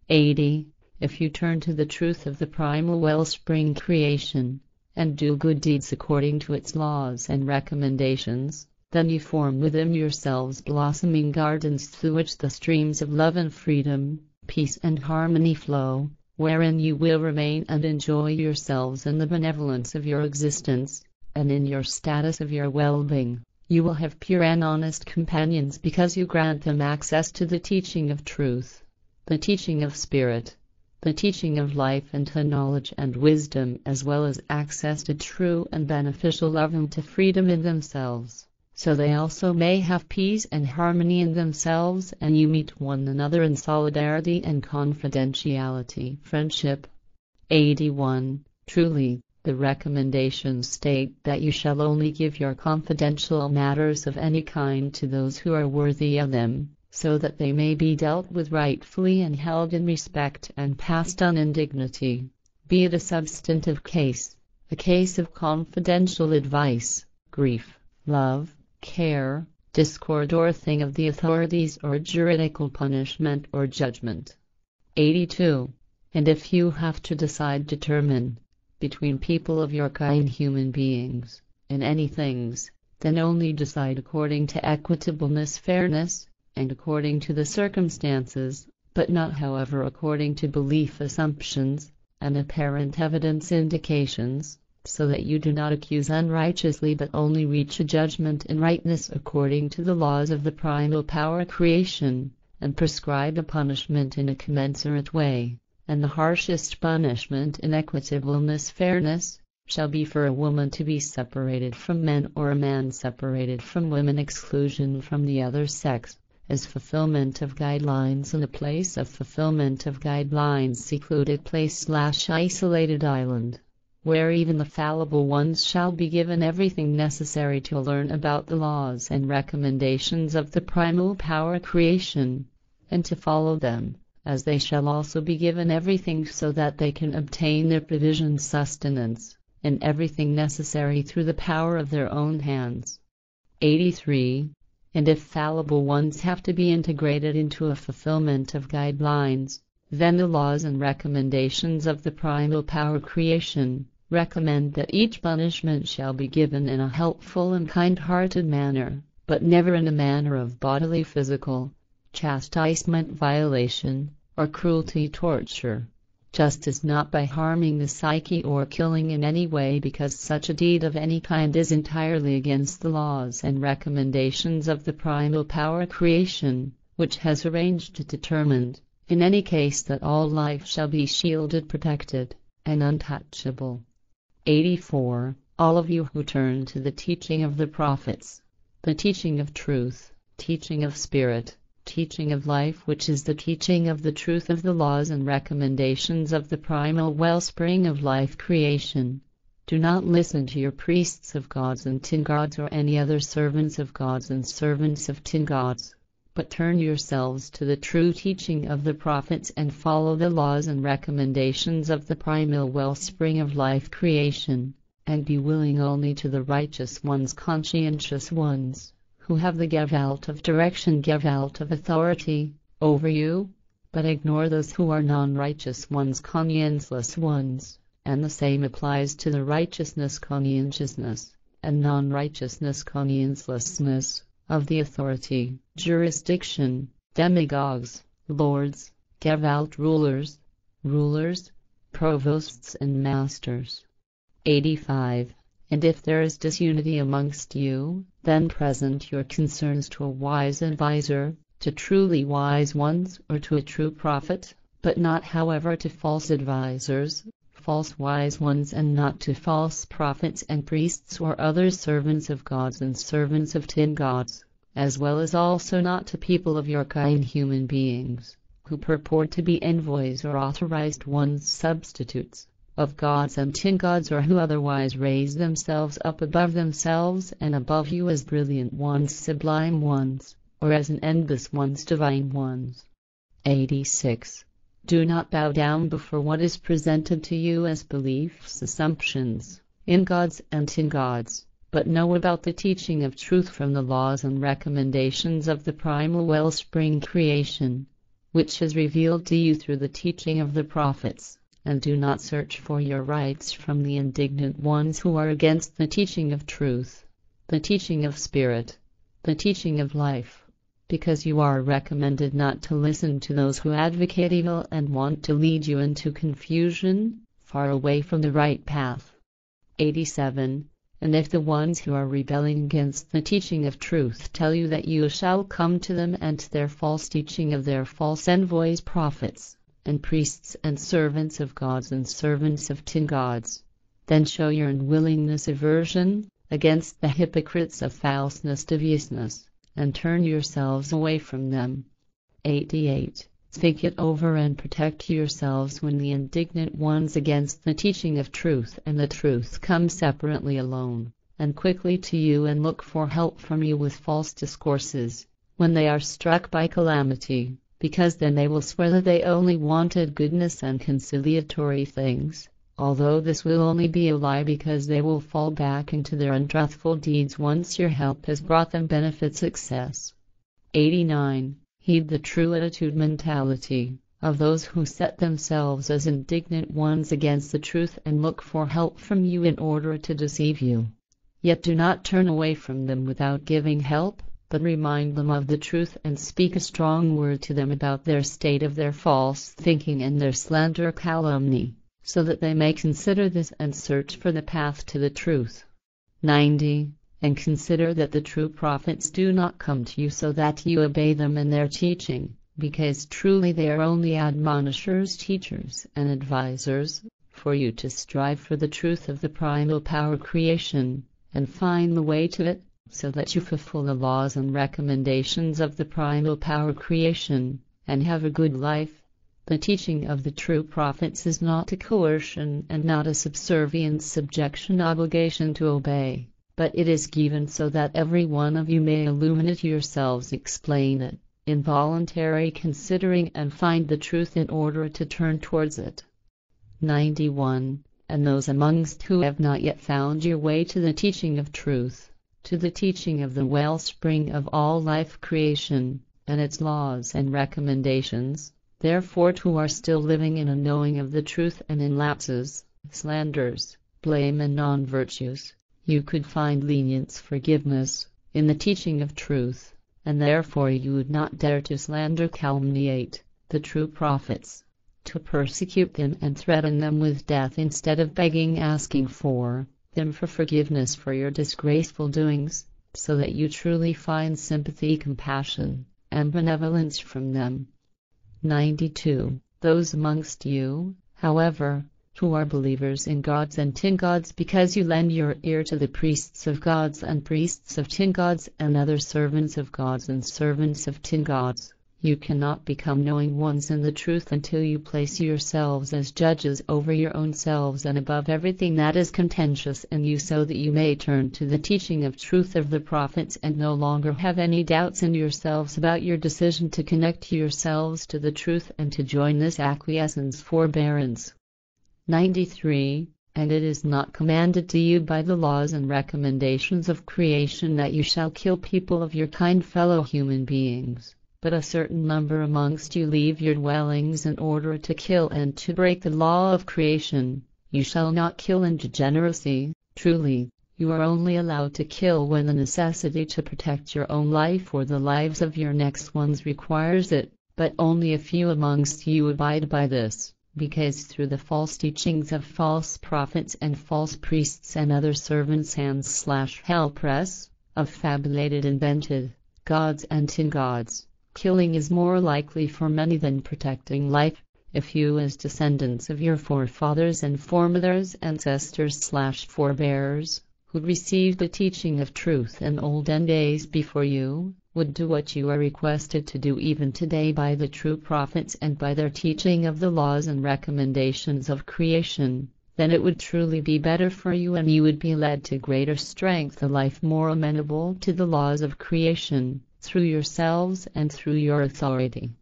80. If you turn to the truth of the primal wellspring creation, and do good deeds according to its laws and recommendations, then you form within yourselves blossoming gardens through which the streams of love and freedom, peace and harmony flow, wherein you will remain and enjoy yourselves in the benevolence of your existence, and in your status of your well-being. You will have pure and honest companions because you grant them access to the teaching of truth, the teaching of spirit, the teaching of life and to knowledge and wisdom, as well as access to true and beneficial love and to freedom in themselves, so they also may have peace and harmony in themselves, and you meet one another in solidarity and confidentiality. Friendship. 81. Truly, the recommendations state that you shall only give your confidential matters of any kind to those who are worthy of them, so that they may be dealt with rightfully and held in respect and passed on in dignity. Be it a substantive case, a case of confidential advice, grief, love, care, discord, or thing of the authorities, or juridical punishment or judgment. 82. And if you have to determine between people of your kind, human beings, in any things, then only decide according to equitableness, fairness, and according to the circumstances, but not however according to belief assumptions, and apparent evidence indications, so that you do not accuse unrighteously but only reach a judgment in rightness according to the laws of the primal power creation, and prescribe a punishment in a commensurate way, and the harshest punishment in equitableness, fairness, shall be for a woman to be separated from men, or a man separated from women, exclusion from the other sex, as fulfillment of guidelines in a place of fulfillment of guidelines, secluded place / isolated island, where even the fallible ones shall be given everything necessary to learn about the laws and recommendations of the primal power creation, and to follow them, as they shall also be given everything so that they can obtain their provision, sustenance, and everything necessary through the power of their own hands. 83. And if fallible ones have to be integrated into a fulfillment of guidelines, then the laws and recommendations of the primal power creation recommend that each punishment shall be given in a helpful and kind-hearted manner, but never in a manner of bodily, physical chastisement, violation, or cruelty, torture. Justice not by harming the psyche or killing in any way, because such a deed of any kind is entirely against the laws and recommendations of the primal power creation, which has arranged and determined, in any case, that all life shall be shielded, protected, and untouchable. 84. All of you who turn to the teaching of the prophets, the teaching of truth, teaching of spirit, teaching of life, which is the teaching of the truth of the laws and recommendations of the primal wellspring of life creation, do not listen to your priests of gods and tin gods, or any other servants of gods and servants of tin gods, but turn yourselves to the true teaching of the prophets and follow the laws and recommendations of the primal wellspring of life creation, and be willing only to the righteous ones, conscientious ones, who have the gevalt of direction, gevalt of authority, over you, but ignore those who are non-righteous ones, conscienceless ones, and the same applies to the righteousness, conscientiousness, and non-righteousness, consciencelessness, of the authority, jurisdiction, demagogues, lords, gevalt rulers, provosts and masters. 85. And if there is disunity amongst you, then present your concerns to a wise advisor, to truly wise ones, or to a true prophet, but not however to false advisors, false wise ones, and not to false prophets and priests or other servants of gods and servants of tin gods, as well as also not to people of your kind, human beings, who purport to be envoys or authorized ones, substitutes of gods and tin gods, or who otherwise raise themselves up above themselves and above you as brilliant ones, sublime ones, or as an endless ones, divine ones. 86. Do not bow down before what is presented to you as beliefs, assumptions, in gods and tin gods, but know about the teaching of truth from the laws and recommendations of the primal wellspring creation. which is revealed to you through the teaching of the prophets, and do not search for your rights from the indignant ones who are against the teaching of truth, the teaching of spirit, the teaching of life, because you are recommended not to listen to those who advocate evil and want to lead you into confusion, far away from the right path. 87. And if the ones who are rebelling against the teaching of truth tell you that you shall come to them and to their false teaching of their false envoys, prophets, and priests and servants of gods and servants of tin gods, then show your unwillingness, aversion, against the hypocrites of falseness, deviousness, and turn yourselves away from them. 88. Think it over and protect yourselves when the indignant ones against the teaching of truth and the truth come separately alone, and quickly to you and look for help from you with false discourses, when they are struck by calamity, because then they will swear that they only wanted goodness and conciliatory things, although this will only be a lie, because they will fall back into their untruthful deeds once your help has brought them benefit, success. 89. Heed the true attitude mentality of those who set themselves as indignant ones against the truth and look for help from you in order to deceive you. Yet do not turn away from them without giving help, but remind them of the truth and speak a strong word to them about their state of their false thinking and their slander calumny, so that they may consider this and search for the path to the truth. 90. And consider that the true prophets do not come to you so that you obey them in their teaching, because truly they are only admonishers, teachers, and advisors, for you to strive for the truth of the primal power creation, and find the way to it, so that you fulfill the laws and recommendations of the primal power creation, and have a good life. The teaching of the true prophets is not a coercion and not a subservient subjection obligation to obey, but it is given so that every one of you may illuminate yourselves, explain it, involuntary considering, and find the truth in order to turn towards it. 91. And those amongst who have not yet found your way to the teaching of truth, to the teaching of the wellspring of all life creation, and its laws and recommendations, therefore who are still living in a knowing of the truth and in lapses, slanders, blame and non-virtues, you could find lenience, forgiveness, in the teaching of truth, and therefore you would not dare to slander, calumniate the true prophets, to persecute them and threaten them with death instead of begging, asking for them for forgiveness for your disgraceful doings, so that you truly find sympathy, compassion, and benevolence from them. 92. Those amongst you, however, who are believers in gods and tin gods, because you lend your ear to the priests of gods and priests of tin gods and other servants of gods and servants of tin gods, you cannot become knowing ones in the truth until you place yourselves as judges over your own selves and above everything that is contentious in you, so that you may turn to the teaching of truth of the prophets and no longer have any doubts in yourselves about your decision to connect yourselves to the truth and to join this acquiescence, forbearance. 93. And it is not commanded to you by the laws and recommendations of creation that you shall kill people of your kind, fellow human beings, but a certain number amongst you leave your dwellings in order to kill and to break the law of creation. You shall not kill in degeneracy. Truly, you are only allowed to kill when the necessity to protect your own life or the lives of your next ones requires it, but only a few amongst you abide by this, because through the false teachings of false prophets and false priests and other servants /hell press, of fabulated invented gods and tin gods, killing is more likely for many than protecting life. If you, as descendants of your forefathers and foremothers, ancestors /forebearers, who received the teaching of truth in olden days before you, would do what you are requested to do even today by the true prophets and by their teaching of the laws and recommendations of creation, then it would truly be better for you, and you would be led to greater strength, a life more amenable to the laws of creation, through yourselves and through your authority.